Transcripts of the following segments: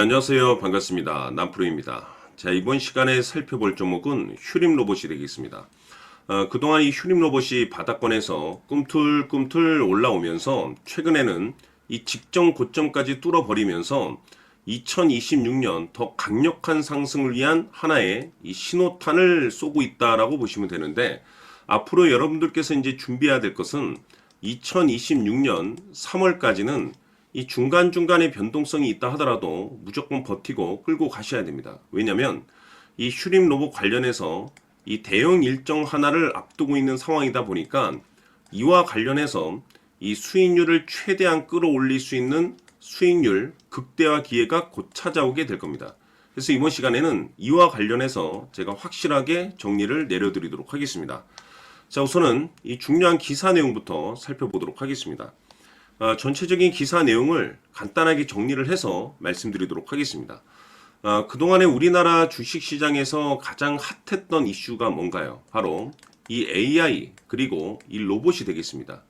안녕하세요. 반갑습니다. 남프로입니다. 자, 이번 시간에 살펴볼 종목은 휴림 로봇이 되겠습니다. 그동안 이 휴림 로봇이 바닥권에서 꿈틀꿈틀 올라오면서 최근에는 이 직전 고점까지 뚫어버리면서 2026년 더 강력한 상승을 위한 하나의 이 신호탄을 쏘고 있다라고 보시면 되는데, 앞으로 여러분들께서 이제 준비해야 될 것은 2026년 3월까지는 이 중간중간에 변동성이 있다 하더라도 무조건 버티고 끌고 가셔야 됩니다. 왜냐면 이 휴림 로봇 관련해서 이 대응 일정 하나를 앞두고 있는 상황이다 보니까 이와 관련해서 이 수익률을 최대한 끌어올릴 수 있는 수익률 극대화 기회가 곧 찾아오게 될 겁니다. 그래서 이번 시간에는 이와 관련해서 제가 확실하게 정리를 내려드리도록 하겠습니다. 자, 우선은 이 중요한 기사 내용부터 살펴보도록 하겠습니다. 전체적인 기사 내용을 간단하게 정리를 해서 말씀드리도록 하겠습니다. 그동안에 우리나라 주식시장에서 가장 핫했던 이슈가 뭔가요? 바로 이 AI 그리고 이 로봇이 되겠습니다.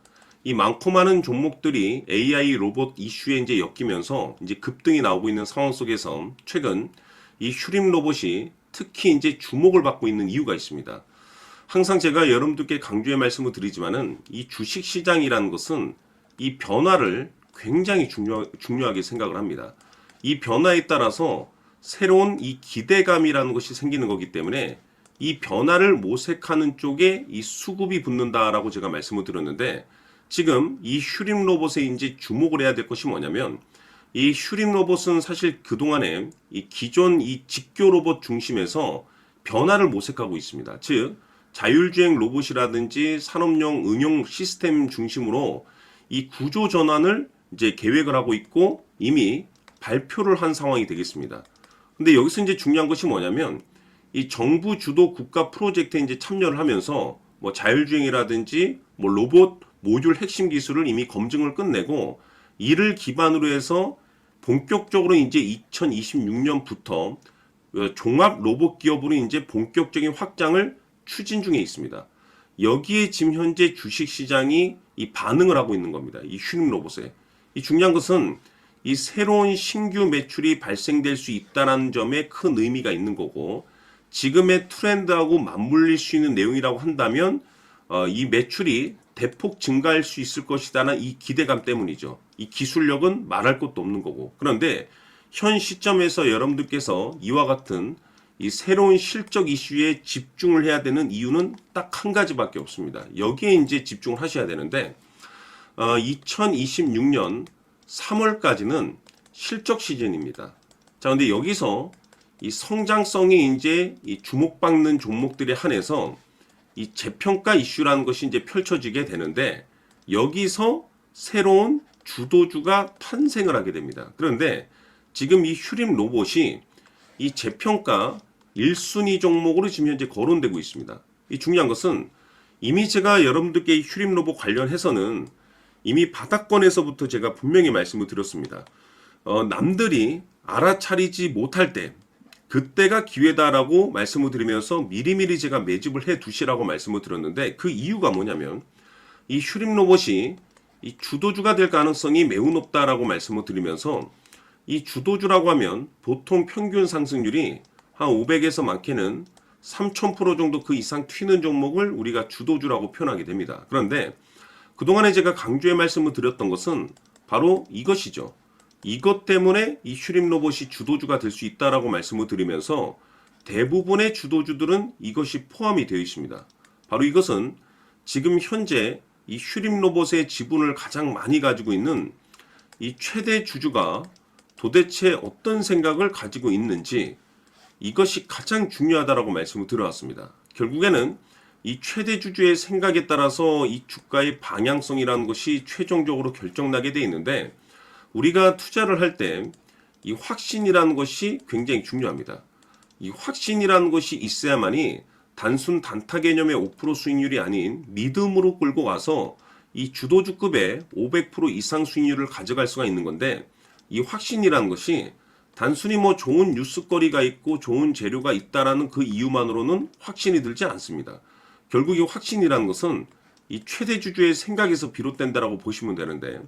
이 많고 많은 종목들이 AI 로봇 이슈에 이제 엮이면서 이제 급등이 나오고 있는 상황 속에서 최근 이 휴림 로봇이 특히 이제 주목을 받고 있는 이유가 있습니다. 항상 제가 여러분들께 강조의 말씀을 드리지만은 이 주식시장이라는 것은 이 변화를 굉장히 중요하게 생각을 합니다. 이 변화에 따라서 새로운 이 기대감이라는 것이 생기는 거기 때문에 이 변화를 모색하는 쪽에 이 수급이 붙는다라고 제가 말씀을 드렸는데, 지금 이 휴림 로봇에 이제 주목을 해야 될 것이 뭐냐면, 이 휴림 로봇은 사실 그동안에 이 기존 이 직교 로봇 중심에서 변화를 모색하고 있습니다. 즉 자율주행 로봇이라든지 산업용 응용 시스템 중심으로 이 구조 전환을 이제 계획을 하고 있고 이미 발표를 한 상황이 되겠습니다. 근데 여기서 이제 중요한 것이 뭐냐면, 이 정부 주도 국가 프로젝트에 이제 참여를 하면서 뭐 자율주행이라든지 뭐 로봇 모듈 핵심 기술을 이미 검증을 끝내고, 이를 기반으로 해서 본격적으로 이제 2026년부터 종합 로봇 기업으로 이제 본격적인 확장을 추진 중에 있습니다. 여기에 지금 현재 주식시장이 이 반응을 하고 있는 겁니다. 이 휴림 로봇에. 이 중요한 것은 이 새로운 신규 매출이 발생될 수 있다는 점에 큰 의미가 있는 거고, 지금의 트렌드하고 맞물릴 수 있는 내용이라고 한다면 이 매출이 대폭 증가할 수 있을 것이라는 이 기대감 때문이죠. 이 기술력은 말할 것도 없는 거고. 그런데 현 시점에서 여러분들께서 이와 같은 이 새로운 실적 이슈에 집중을 해야 되는 이유는 딱 한 가지밖에 없습니다. 여기에 이제 집중을 하셔야 되는데, 2026년 3월까지는 실적 시즌입니다. 자, 근데 여기서 이 성장성이 이제 이 주목받는 종목들에 한해서 이 재평가 이슈라는 것이 이제 펼쳐지게 되는데, 여기서 새로운 주도주가 탄생을 하게 됩니다. 그런데 지금 이 휴림 로봇이 이 재평가 1순위 종목으로 지금 현재 거론되고 있습니다. 이 중요한 것은 이미 제가 여러분들께 이 휴림 로봇 관련해서는 이미 바닥권에서부터 제가 분명히 말씀을 드렸습니다. 남들이 알아차리지 못할 때 그때가 기회다라고 말씀을 드리면서 미리미리 제가 매집을 해 두시라고 말씀을 드렸는데, 그 이유가 뭐냐면 이 휴림 로봇이 이 주도주가 될 가능성이 매우 높다라고 말씀을 드리면서, 이 주도주라고 하면 보통 평균 상승률이 한 500에서 많게는 3000% 정도 그 이상 튀는 종목을 우리가 주도주라고 표현하게 됩니다. 그런데 그동안에 제가 강조의 말씀을 드렸던 것은 바로 이것이죠. 이것 때문에 이 휴림 로봇이 주도주가 될 수 있다라고 말씀을 드리면서, 대부분의 주도주들은 이것이 포함이 되어 있습니다. 바로 이것은 지금 현재 이 휴림 로봇의 지분을 가장 많이 가지고 있는 이 최대 주주가 도대체 어떤 생각을 가지고 있는지, 이것이 가장 중요하다라고 말씀을 드려왔습니다. 결국에는 이 최대 주주의 생각에 따라서 이 주가의 방향성이라는 것이 최종적으로 결정나게 돼 있는데, 우리가 투자를 할 때 이 확신이라는 것이 굉장히 중요합니다. 이 확신이라는 것이 있어야만이 단순 단타 개념의 5% 수익률이 아닌 믿음으로 끌고 와서 이 주도주급의 500% 이상 수익률을 가져갈 수가 있는 건데, 이 확신이라는 것이 단순히 뭐 좋은 뉴스거리가 있고 좋은 재료가 있다라는 그 이유만으로는 확신이 들지 않습니다. 결국 이 확신이라는 것은 이 최대 주주의 생각에서 비롯된다라고 보시면 되는데,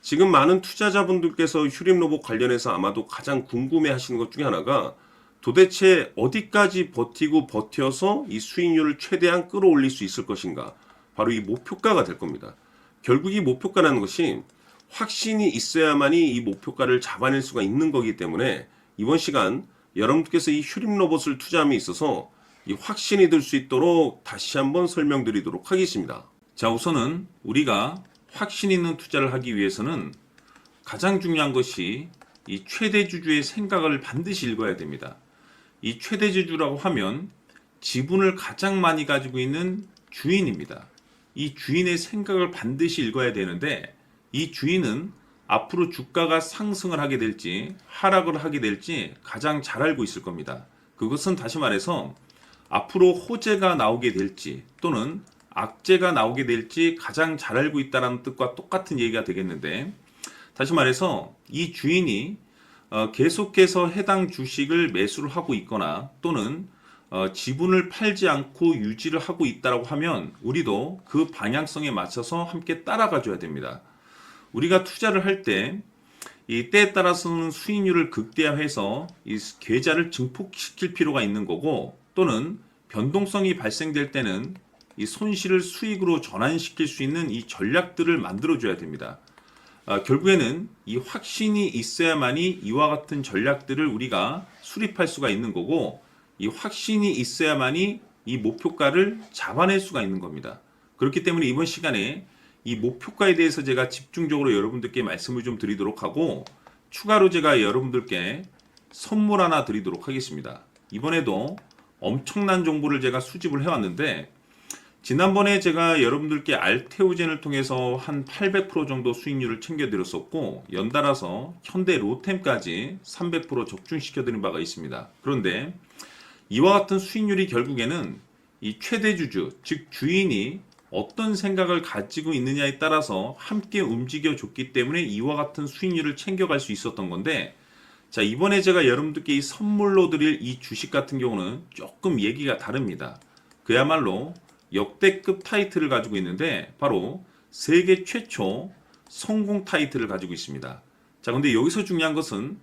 지금 많은 투자자분들께서 휴림 로봇 관련해서 아마도 가장 궁금해 하시는 것 중에 하나가 도대체 어디까지 버티고 버텨서 이 수익률을 최대한 끌어올릴 수 있을 것인가? 바로 이 목표가가 될 겁니다. 결국 이 목표가라는 것이 확신이 있어야만이 이 목표가를 잡아낼 수가 있는 거기 때문에 이번 시간 여러분께서 이 휴림 로봇을 투자함에 있어서 이 확신이 들 수 있도록 다시 한번 설명드리도록 하겠습니다. 자, 우선은 우리가 확신 있는 투자를 하기 위해서는 가장 중요한 것이 이 최대주주의 생각을 반드시 읽어야 됩니다. 이 최대주주라고 하면 지분을 가장 많이 가지고 있는 주인입니다. 이 주인의 생각을 반드시 읽어야 되는데 이 주인은 앞으로 주가가 상승을 하게 될지 하락을 하게 될지 가장 잘 알고 있을 겁니다. 그것은 다시 말해서 앞으로 호재가 나오게 될지 또는 악재가 나오게 될지 가장 잘 알고 있다는 뜻과 똑같은 얘기가 되겠는데, 다시 말해서 이 주인이 계속해서 해당 주식을 매수를 하고 있거나 또는 지분을 팔지 않고 유지를 하고 있다고 하면 우리도 그 방향성에 맞춰서 함께 따라가 줘야 됩니다. 우리가 투자를 할 때 이 때에 따라서는 수익률을 극대화해서 이 계좌를 증폭시킬 필요가 있는 거고, 또는 변동성이 발생될 때는 이 손실을 수익으로 전환시킬 수 있는 이 전략들을 만들어 줘야 됩니다. 결국에는 이 확신이 있어야만이 이와 같은 전략들을 우리가 수립할 수가 있는 거고, 이 확신이 있어야만이 이 목표가를 잡아낼 수가 있는 겁니다. 그렇기 때문에 이번 시간에 이 목표가에 대해서 제가 집중적으로 여러분들께 말씀을 좀 드리도록 하고, 추가로 제가 여러분들께 선물 하나 드리도록 하겠습니다. 이번에도 엄청난 정보를 제가 수집을 해왔는데, 지난번에 제가 여러분들께 알테오젠을 통해서 한 800% 정도 수익률을 챙겨드렸었고, 연달아서 현대 로템까지 300% 적중시켜드린 바가 있습니다. 그런데 이와 같은 수익률이 결국에는 이 최대주주, 즉 주인이 어떤 생각을 가지고 있느냐에 따라서 함께 움직여 줬기 때문에 이와 같은 수익률을 챙겨갈 수 있었던 건데, 자, 이번에 제가 여러분들께 이 선물로 드릴 이 주식 같은 경우는 조금 얘기가 다릅니다. 그야말로 역대급 타이틀을 가지고 있는데 바로 세계 최초 성공 타이틀을 가지고 있습니다. 자, 근데 여기서 중요한 것은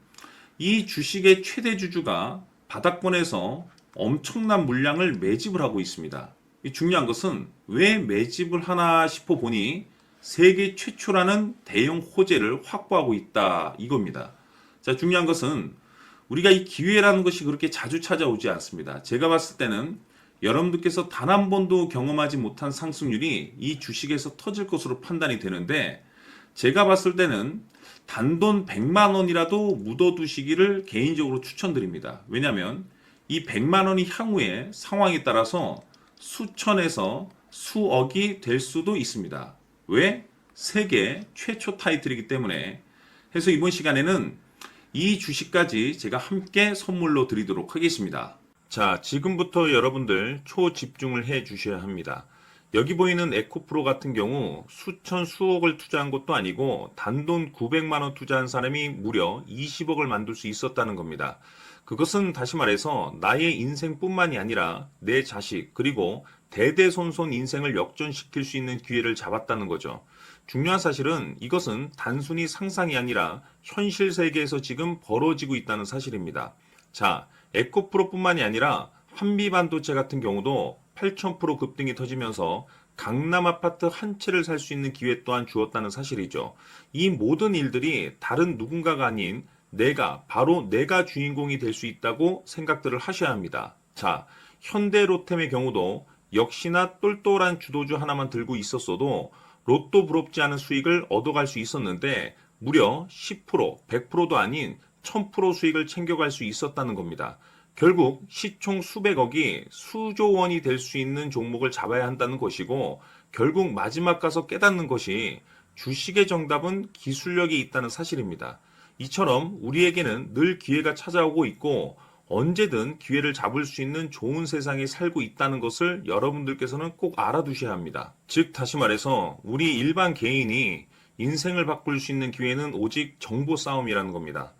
이 주식의 최대주주가 바닥권에서 엄청난 물량을 매집을 하고 있습니다. 이 중요한 것은 왜 매집을 하나 싶어 보니 세계 최초라는 대형 호재를 확보하고 있다, 이겁니다. 자, 중요한 것은 우리가 이 기회라는 것이 그렇게 자주 찾아오지 않습니다. 제가 봤을 때는 여러분들께서 단 한 번도 경험하지 못한 상승률이 이 주식에서 터질 것으로 판단이 되는데, 제가 봤을 때는 단돈 100만 원이라도 묻어두시기를 개인적으로 추천드립니다. 왜냐하면 이 100만 원이 향후에 상황에 따라서 수천에서 수억이 될 수도 있습니다. 왜? 세계 최초 타이틀이기 때문에. 해서 이번 시간에는 이 주식까지 제가 함께 선물로 드리도록 하겠습니다. 자, 지금부터 여러분들 초집중을 해 주셔야 합니다. 여기 보이는 에코프로 같은 경우 수천 수억을 투자한 것도 아니고 단돈 900만 원 투자한 사람이 무려 20억을 만들 수 있었다는 겁니다. 그것은 다시 말해서 나의 인생뿐만이 아니라 내 자식 그리고 대대손손 인생을 역전시킬 수 있는 기회를 잡았다는 거죠. 중요한 사실은 이것은 단순히 상상이 아니라 현실 세계에서 지금 벌어지고 있다는 사실입니다. 자, 에코프로뿐만이 아니라 한미반도체 같은 경우도 8,000% 급등이 터지면서 강남 아파트 한 채를 살 수 있는 기회 또한 주었다는 사실이죠. 이 모든 일들이 다른 누군가가 아닌 바로 내가 주인공이 될 수 있다고 생각들을 하셔야 합니다. 자, 현대로템의 경우도 역시나 똘똘한 주도주 하나만 들고 있었어도 로또 부럽지 않은 수익을 얻어갈 수 있었는데 무려 10%, 100%도 아닌 1000% 수익을 챙겨갈 수 있었다는 겁니다. 결국 시총 수백억이 수조 원이 될 수 있는 종목을 잡아야 한다는 것이고, 결국 마지막 가서 깨닫는 것이 주식의 정답은 기술력이 있다는 사실입니다. 이처럼 우리에게는 늘 기회가 찾아오고 있고 언제든 기회를 잡을 수 있는 좋은 세상에 살고 있다는 것을 여러분들께서는 꼭 알아두셔야 합니다. 즉 다시 말해서 우리 일반 개인이 인생을 바꿀 수 있는 기회는 오직 정보 싸움이라는 겁니다.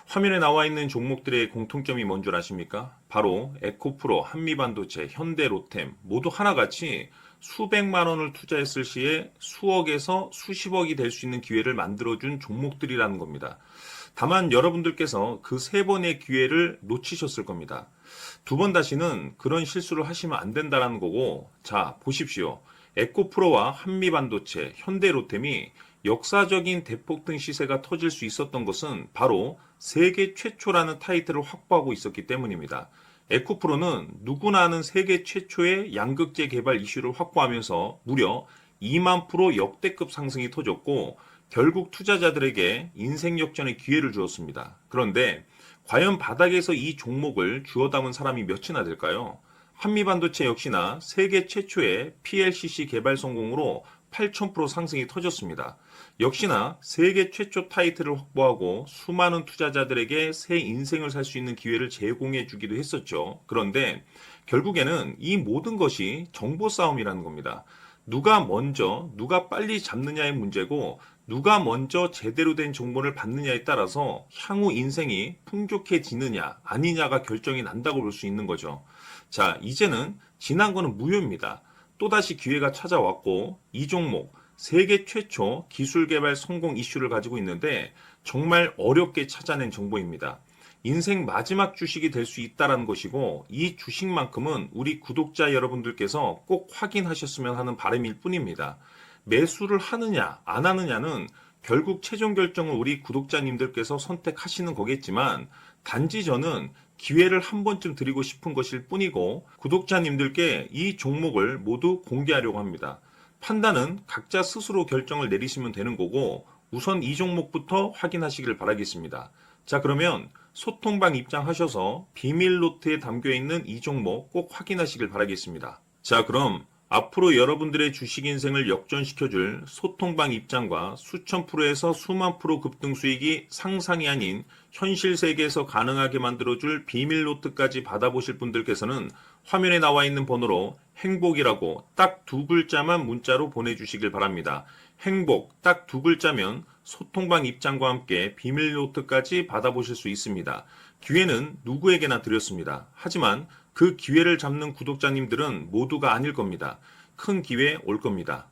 화면에 나와 있는 종목들의 공통점이 뭔 줄 아십니까? 바로 에코프로, 한미반도체, 현대로템 모두 하나같이 수백만 원을 투자했을 시에 수억에서 수십억이 될 수 있는 기회를 만들어준 종목들이라는 겁니다. 다만 여러분들께서 그 세 번의 기회를 놓치셨을 겁니다. 두 번 다시는 그런 실수를 하시면 안 된다는 거고, 자, 보십시오. 에코프로와 한미반도체, 현대로템이 역사적인 대폭등 시세가 터질 수 있었던 것은 바로 세계 최초라는 타이틀을 확보하고 있었기 때문입니다. 에코프로는 누구나 아는 세계 최초의 양극재 개발 이슈를 확보하면서 무려 2만 프로 역대급 상승이 터졌고 결국 투자자들에게 인생 역전의 기회를 주었습니다. 그런데 과연 바닥에서 이 종목을 주워 담은 사람이 몇이나 될까요? 한미반도체 역시나 세계 최초의 PLCC 개발 성공으로 8,000% 상승이 터졌습니다. 역시나 세계 최초 타이틀을 확보하고 수많은 투자자들에게 새 인생을 살 수 있는 기회를 제공해 주기도 했었죠. 그런데 결국에는 이 모든 것이 정보 싸움이라는 겁니다. 누가 먼저, 누가 빨리 잡느냐의 문제고 누가 먼저 제대로 된 정보를 받느냐에 따라서 향후 인생이 풍족해지느냐 아니냐가 결정이 난다고 볼 수 있는 거죠. 자, 이제는 지난 거는 무효입니다. 또다시 기회가 찾아왔고 이 종목 세계 최초 기술 개발 성공 이슈를 가지고 있는데 정말 어렵게 찾아낸 정보입니다. 인생 마지막 주식이 될 수 있다는 것이고 이 주식만큼은 우리 구독자 여러분들께서 꼭 확인하셨으면 하는 바람일 뿐입니다. 매수를 하느냐 안 하느냐는 결국 최종 결정을 우리 구독자님들께서 선택하시는 거겠지만 단지 저는 기회를 한 번쯤 드리고 싶은 것일 뿐이고 구독자님들께 이 종목을 모두 공개하려고 합니다. 판단은 각자 스스로 결정을 내리시면 되는 거고 우선 이 종목부터 확인하시길 바라겠습니다. 자, 그러면 소통방 입장하셔서 비밀 노트에 담겨 있는 이 종목 꼭 확인하시길 바라겠습니다. 자, 그럼 앞으로 여러분들의 주식 인생을 역전시켜줄 소통방 입장과 수천 프로에서 수만 프로 급등 수익이 상상이 아닌 현실 세계에서 가능하게 만들어줄 비밀 노트까지 받아보실 분들께서는 화면에 나와 있는 번호로 행복이라고 딱 두 글자만 문자로 보내주시길 바랍니다. 행복 딱 두 글자면 소통방 입장과 함께 비밀 노트까지 받아보실 수 있습니다. 기회는 누구에게나 드렸습니다. 하지만 그 기회를 잡는 구독자님들은 모두가 아닐 겁니다. 큰 기회 올 겁니다.